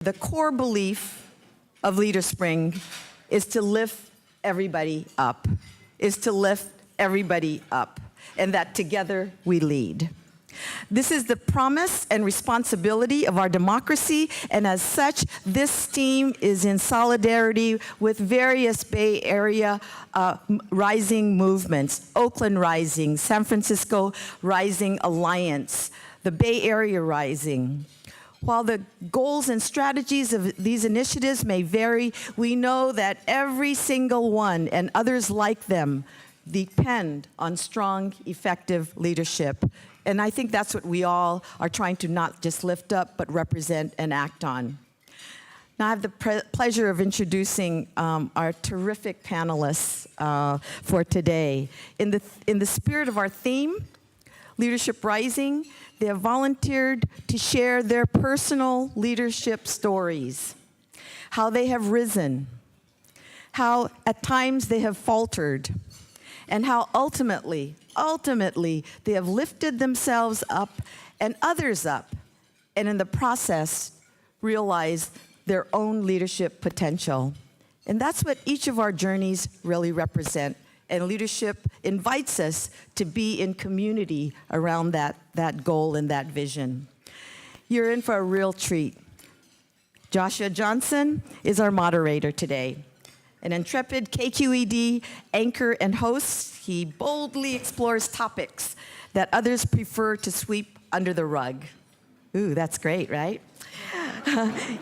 the core belief of LeaderSpring is to lift everybody up, and that together we lead. This is the promise and responsibility of our democracy, and as such, this team is in solidarity with various Bay Area rising movements, Oakland Rising, San Francisco Rising Alliance, the Bay Area Rising. While the goals and strategies of these initiatives may vary, we know that every single one and others like them depend on strong, effective leadership. And I think that's what we all are trying to not just lift up, but represent and act on. Now I have the pleasure of introducing our terrific panelists for today. In the spirit of our theme, Leadership Rising, they have volunteered to share their personal leadership stories, how they have risen, how at times they have faltered, and how ultimately, they have lifted themselves up and others up, and in the process, realized their own leadership potential. And that's what each of our journeys really represent. And leadership invites us to be in community around that goal and that vision. You're in for a real treat. Joshua Johnson is our moderator today. An intrepid KQED anchor and host, he boldly explores topics that others prefer to sweep under the rug. Ooh, that's great, right?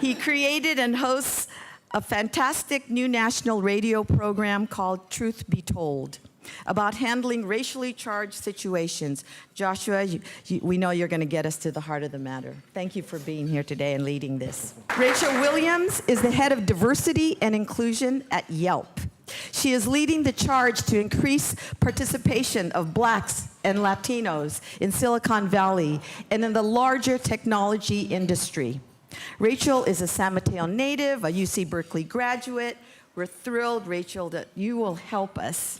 He created and hosts a fantastic new national radio program called Truth Be Told, about handling racially charged situations. Joshua, we know you're going to get us to the heart of the matter. Thank you for being here today and leading this. Rachel Williams is the head of diversity and inclusion at Yelp. She is leading the charge to increase participation of Blacks and Latinos in Silicon Valley and in the larger technology industry. Rachel is a San Mateo native, a UC Berkeley graduate. We're thrilled, Rachel, that you will help us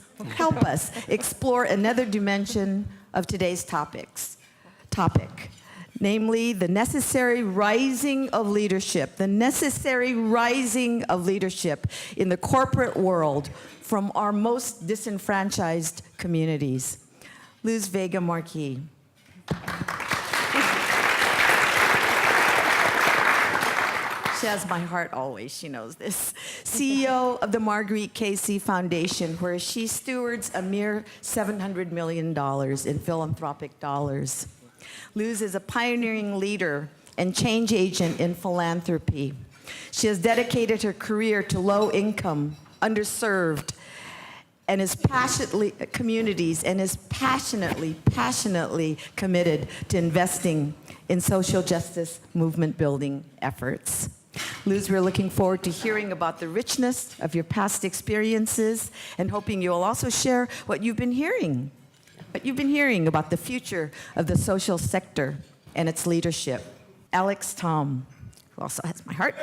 explore another dimension of today's topic, namely the necessary rising of leadership in the corporate world from our most disenfranchised communities. Luz Vega-Marquis. She has my heart always, she knows this. CEO of the Marguerite Casey Foundation, where she stewards a mere $700 million in philanthropic dollars. Luz is a pioneering leader and change agent in philanthropy. She has dedicated her career to low-income, underserved, and is passionately committed to investing in social justice movement building efforts. Luz, we're looking forward to hearing about the richness of your past experiences and hoping you'll also share what you've been hearing about the future of the social sector and its leadership. Alex Tom, who also has my heart,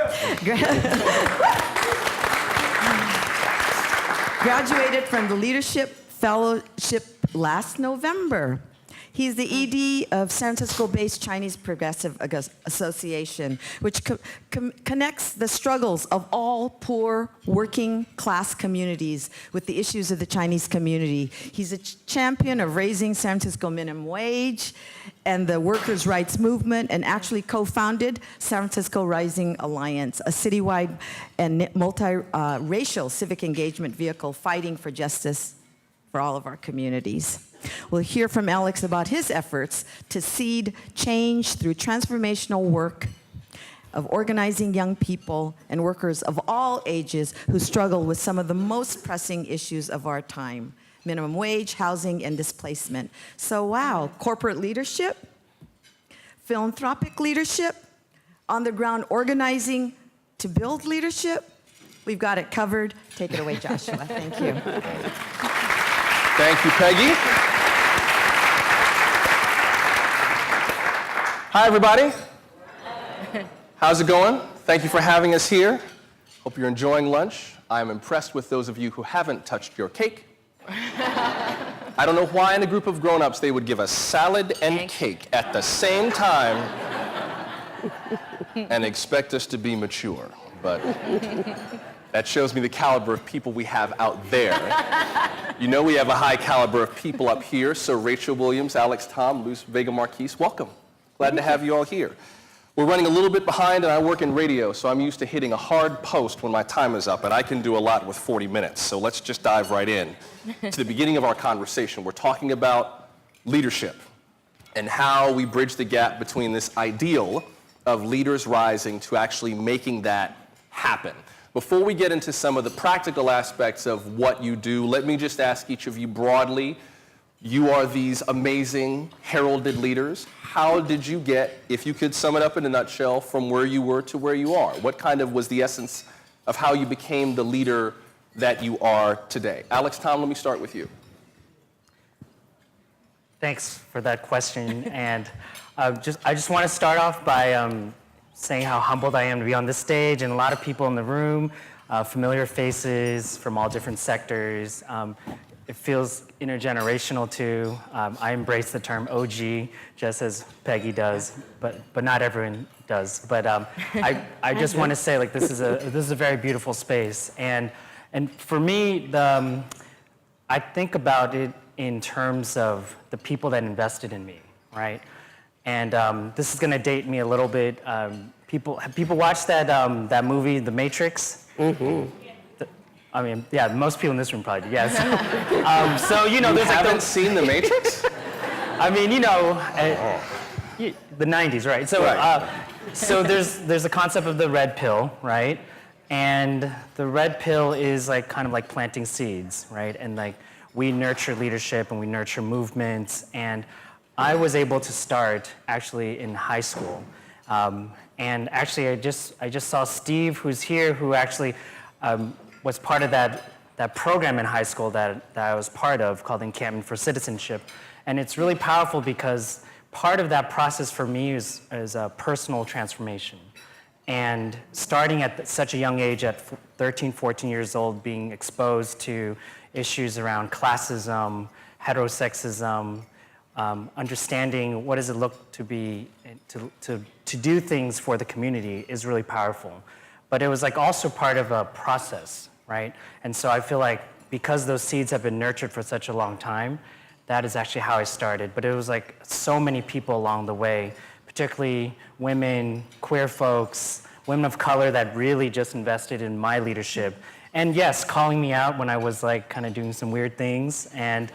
graduated from the Leadership Fellowship last November. He's the ED of San Francisco-based Chinese Progressive Association, which connects the struggles of all poor working class communities with the issues of the Chinese community. He's a champion of raising San Francisco minimum wage and the workers' rights movement, and actually co-founded San Francisco Rising Alliance, a citywide and multi-racial civic engagement vehicle fighting for justice for all of our communities. We'll hear from Alex about his efforts to seed change through transformational work of organizing young people and workers of all ages who struggle with some of the most pressing issues of our time: minimum wage, housing, and displacement. So wow, corporate leadership, philanthropic leadership, on-the-ground organizing to build leadership. We've got it covered. Take it away, Joshua. Thank you. Thank you, Peggy. Hi, everybody. How's it going? Thank you for having us here. Hope you're enjoying lunch. I'm impressed with those of you who haven't touched your cake. I don't know why in a group of grown-ups they would give us salad and cake at the same time. and expect us to be mature, but that shows me the caliber of people we have out there. You know we have a high caliber of people up here, so Rachel Williams, Alex Tom, Luz Vega-Marquis, welcome. Glad to have you all here. We're running a little bit behind, and I work in radio, so I'm used to hitting a hard post when my time is up, and I can do a lot with 40 minutes, so let's just dive right in to the beginning of our conversation. We're talking about leadership and how we bridge the gap between this ideal of leaders rising to actually making that happen. Before we get into some of the practical aspects of what you do, let me just ask each of you broadly, you are these amazing heralded leaders. How did you get, if you could sum it up in a nutshell, from where you were to where you are? What kind of was the essence of how you became the leader that you are today? Alex Tom, let me start with you. Thanks for that question. And I just want to start off by saying how humbled I am to be on this stage, and a lot of people in the room, familiar faces from all different sectors. It feels intergenerational too. I embrace the term OG, just as Peggy does, but not everyone does. But I just want to say, like, this is a very beautiful space, and for me, I think about it in terms of the people that invested in me, right? And this is going to date me a little bit. Have people watched that movie, The Matrix? Mm-hmm. I mean, yeah, most people in this room probably do, yes. So, you know, You there's haven't seen The Matrix? I mean, you know, the 90s, right? So, Right. So there's a concept of the red pill, right? And the red pill is like kind of like planting seeds, right? And like we nurture leadership and we nurture movements. And I was able to start actually in high school. And actually, I just saw Steve, who's here, who actually was part of that program in high school that I was part of called Encampment for Citizenship. And it's really powerful because part of that process for me is a personal transformation. And starting at such a young age, at 13, 14 years old, being exposed to issues around classism, heterosexism, understanding what does it look to be, to do things for the community is really powerful. But it was like also part of a process, right? And so I feel like because those seeds have been nurtured for such a long time, that is actually how I started. But it was like so many people along the way, particularly women, queer folks, women of color that really just invested in my leadership. And yes, calling me out when I was like kind of doing some weird things, and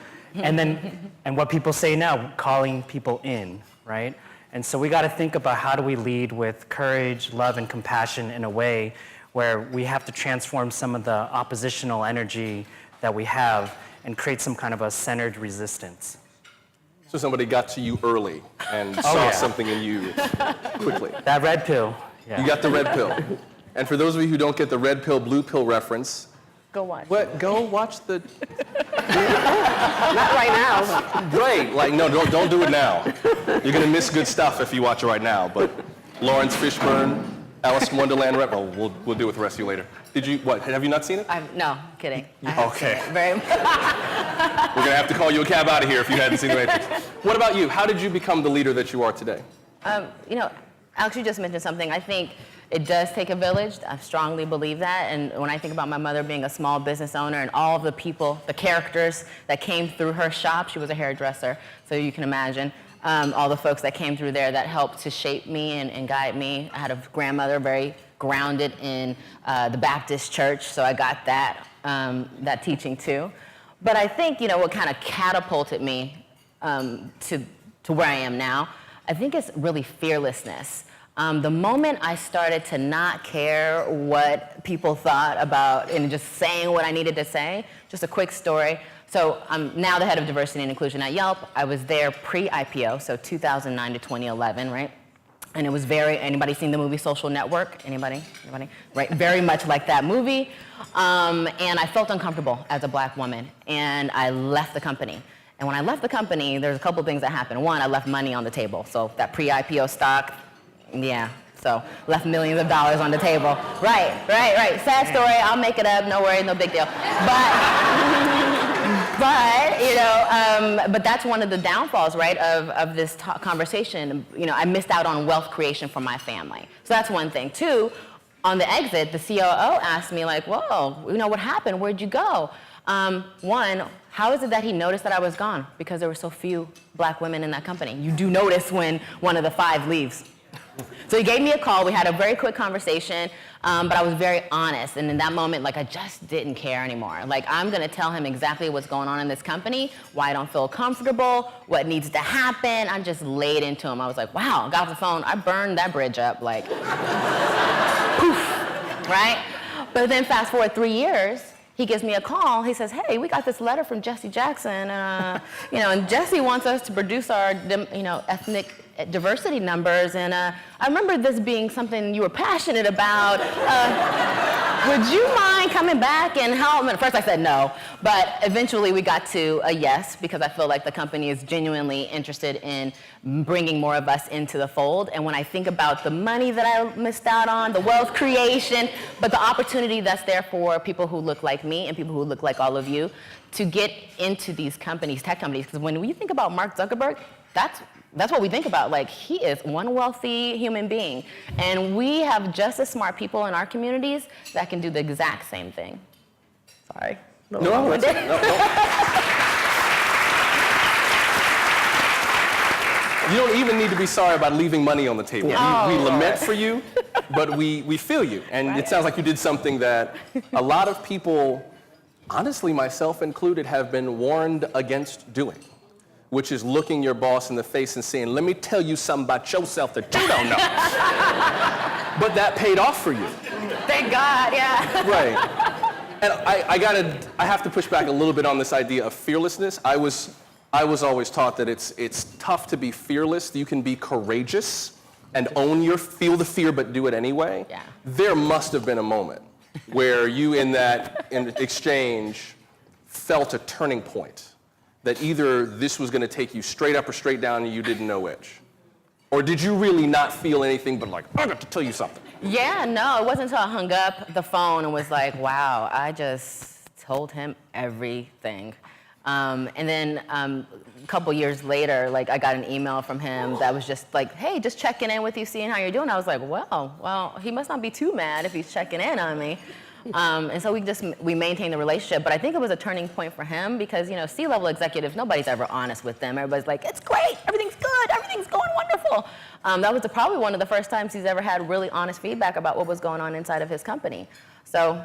what people say now, calling people in, right? And so we got to think about how do we lead with courage, love, and compassion in a way where we have to transform some of the oppositional energy that we have and create some kind of a centered resistance. So somebody got to you early and saw something in you quickly. That red pill. Yeah. You got the red pill. And for those of you who don't get the red pill, blue pill reference, Go watch. go watch the... Not right now. Great, like, no, don't do it now. You're gonna miss good stuff if you watch it right now, but Lawrence Fishburne, Alice in Wonderland, well, we'll deal with the rest of you later. Have you not seen it? No, kidding. Okay. Very. We're gonna have to call you a cab out of here if you hadn't seen The Matrix. What about you? How did you become the leader that you are today? You know, Alex, you just mentioned something. I think it does take a village. I strongly believe that. And when I think about my mother being a small business owner and all of the people, the characters that came through her shop, she was a hairdresser, so you can imagine all the folks that came through there that helped to shape me and guide me. I had a grandmother very grounded in the Baptist church, so I got that teaching too. But I think, you know, what kind of catapulted me to where I am now, I think it's really fearlessness. The moment I started to not care what people thought about and just saying what I needed to say, just a quick story. So I'm now the head of diversity and inclusion at Yelp. I was there pre-IPO, so 2009 to 2011, right? And it was anybody seen the movie Social Network? Anybody? Right, very much like that movie. And I felt uncomfortable as a black woman, and I left the company. And when I left the company, there's a couple things that happened. One, I left money on the table. So that pre-IPO stock, yeah, so left millions of dollars on the table. Right. Sad story, I'll make it up, no worries, no big deal. But But, but that's one of the downfalls, right, of this conversation. I missed out on wealth creation for my family. So that's one thing. Two, on the exit, the COO asked me, like, whoa, what happened? Where'd you go? One, how is it that he noticed that I was gone? Because there were so few black women in that company. You do notice when one of the 5 leaves. So he gave me a call. We had a very quick conversation, but I was very honest. And in that moment, like, I just didn't care anymore. Like, I'm going to tell him exactly what's going on in this company, why I don't feel comfortable, what needs to happen. I just laid into him. I was like, wow, got off the phone. I burned that bridge up, like, poof, right? But then fast forward 3 years, he gives me a call. He says, hey, we got this letter from Jesse Jackson, and Jesse wants us to produce our, ethnic diversity numbers, and I remember this being something you were passionate about. Would you mind coming back and help? And at first I said no, but eventually we got to a yes, because I feel like the company is genuinely interested in bringing more of us into the fold. And when I think about the money that I missed out on, the wealth creation, but the opportunity that's there for people who look like me and people who look like all of you to get into these companies, tech companies, because when we think about Mark Zuckerberg, that's what we think about. Like, he is one wealthy human being. And we have just as smart people in our communities that can do the exact same thing. Sorry. No, that's it. No. You don't even need to be sorry about leaving money on the table. Yeah. We lament for you, but we feel you. And Right. It sounds like you did something that a lot of people, honestly, myself included, have been warned against doing, which is looking your boss in the face and saying, let me tell you something about yourself that you don't know. But that paid off for you. Thank God, yeah. Right. And I have to push back a little bit on this idea of fearlessness. I was always taught that it's tough to be fearless. You can be courageous and feel the fear, but do it anyway. Yeah. There must have been a moment where you in exchange felt a turning point, that either this was going to take you straight up or straight down and you didn't know which. Or did you really not feel anything but like, I got to tell you something? Yeah, no, it wasn't until I hung up the phone and was like, wow, I just told him everything. And then a couple years later, like, I got an email from him that was just like, hey, just checking in with you, seeing how you're doing. I was like, well, he must not be too mad if he's checking in on me. And so we maintained the relationship, but I think it was a turning point for him because, C-level executives, nobody's ever honest with them. Everybody's like, it's great, everything's good, everything's going wonderful. That was probably one of the first times he's ever had really honest feedback about what was going on inside of his company. So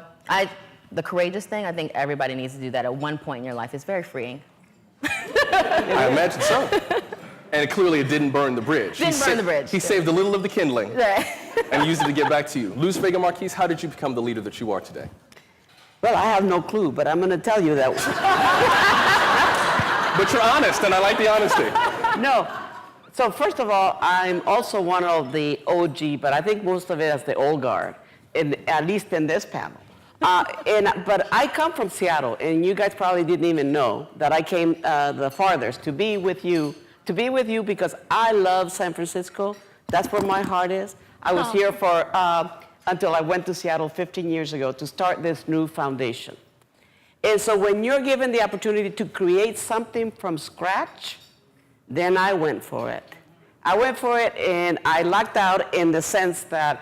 the courageous thing, I think everybody needs to do that at one point in your life. It's very freeing. I imagine so. And clearly it didn't burn the bridge. Didn't burn the bridge. He saved a little of the kindling Right. and used it to get back to you. Luz Vega-Marquis, how did you become the leader that you are today? Well, I have no clue, but I'm going to tell you that. But you're honest, and I like the honesty. No. So first of all, I'm also one of the OG, but I think most of it is the old guard, at least in this panel. But I come from Seattle, and you guys probably didn't even know that I came the farthest to be with you because I love San Francisco. That's where my heart is. I was here for until I went to Seattle 15 years ago to start this new foundation. And so when you're given the opportunity to create something from scratch, then I went for it. And I lucked out in the sense that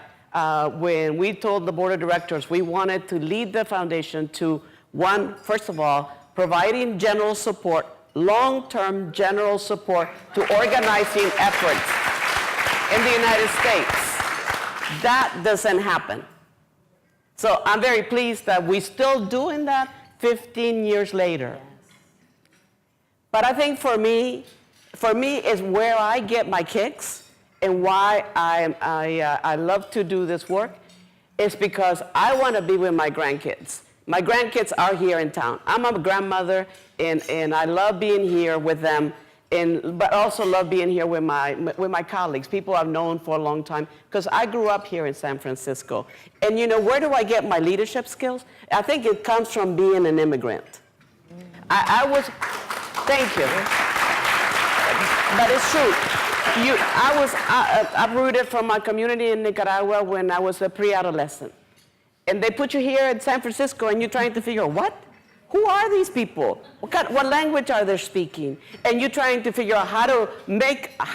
when we told the board of directors we wanted to lead the foundation to, first of all, providing general support, long-term general support to organizing efforts in the United States. That doesn't happen. So I'm very pleased that we're still doing that 15 years later. But I think for me is where I get my kicks and why I love to do this work is because I want to be with my grandkids. My grandkids are here in town. I'm a grandmother, and I love being here with them, but also love being here with my colleagues, people I've known for a long time, because I grew up here in San Francisco. And where do I get my leadership skills? I think it comes from being an immigrant. Thank you. But it's true. I rooted from my community in Nicaragua when I was a pre-adolescent. And they put you here in San Francisco and you're trying to figure out, Who are these people? What language are they speaking? And you're trying to figure out how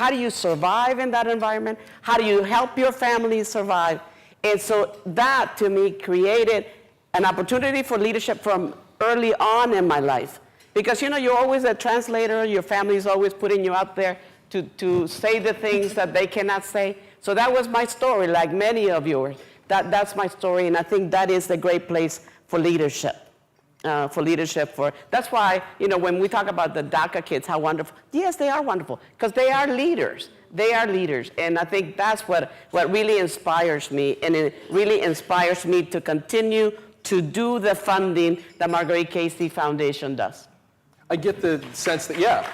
do you survive in that environment? How do you help your family survive? And so that, to me, created an opportunity for leadership from early on in my life. Because, you're always a translator. Your family is always putting you out there to say the things that they cannot say. So that was my story, like many of yours. That's my story, and I think that is a great place for leadership. That's why, when we talk about the DACA kids, how wonderful. Yes, they are wonderful, because they are leaders. They are leaders, and I think that's what really inspires me, and it really inspires me to continue to do the funding that Marguerite Casey Foundation does. I get the sense that, yeah.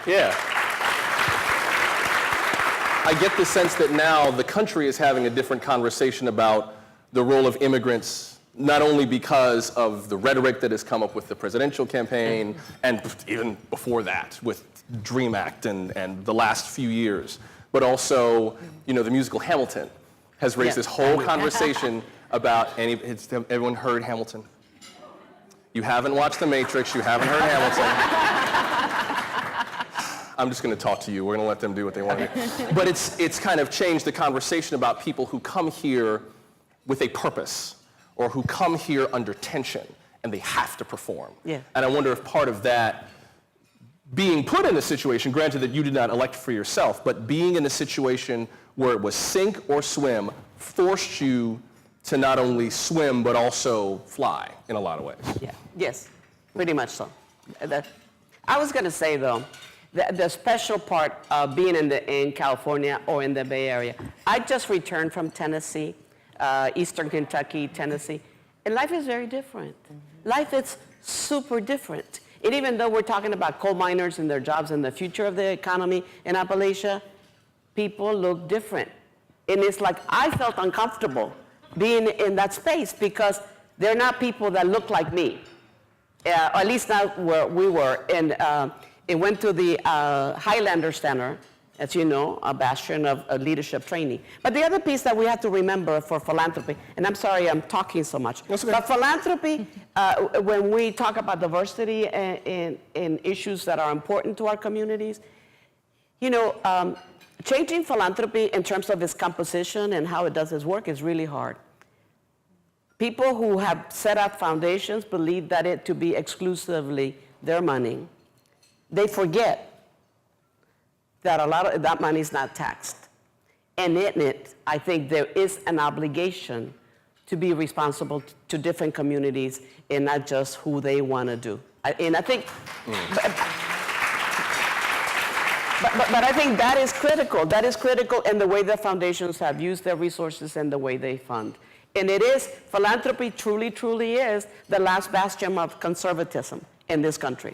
I get the sense that now the country is having a different conversation about the role of immigrants, not only because of the rhetoric that has come up with the presidential campaign, and even before that with DREAM Act and the last few years, but also, the musical Hamilton has raised this whole conversation about, everyone heard Hamilton? You haven't watched The Matrix, you haven't heard Hamilton. I'm just going to talk to you. We're going to let them do what they want to do. But it's kind of changed the conversation about people who come here with a purpose, or who come here under tension, and they have to perform. Yeah. And I wonder if part of that, being put in a situation, granted that you did not elect for yourself, but being in a situation where it was sink or swim, forced you to not only swim, but also fly in a lot of ways. Yeah. Yes, pretty much so. I was going to say, though, the special part of being in California or in the Bay Area, I just returned from Tennessee, Eastern Kentucky, Tennessee, and life is very different. Life is super different. And even though we're talking about coal miners and their jobs and the future of the economy in Appalachia, people look different. And it's like I felt uncomfortable being in that space because they're not people that look like me, or at least not where we were. And it went to the Highlander Center, as you know, a bastion of leadership training. But the other piece that we have to remember for philanthropy, and I'm sorry I'm talking so much, That's okay. but philanthropy, when we talk about diversity and issues that are important to our communities, changing philanthropy in terms of its composition and how it does its work is really hard. People who have set up foundations believe that it to be exclusively their money. They forget that a lot of that money is not taxed. And in it, I think there is an obligation to be responsible to different communities and not just who they want to do. And I think, but I think that is critical. That is critical in the way the foundations have used their resources and the way they fund. And it is, philanthropy truly, truly is the last bastion of conservatism in this country.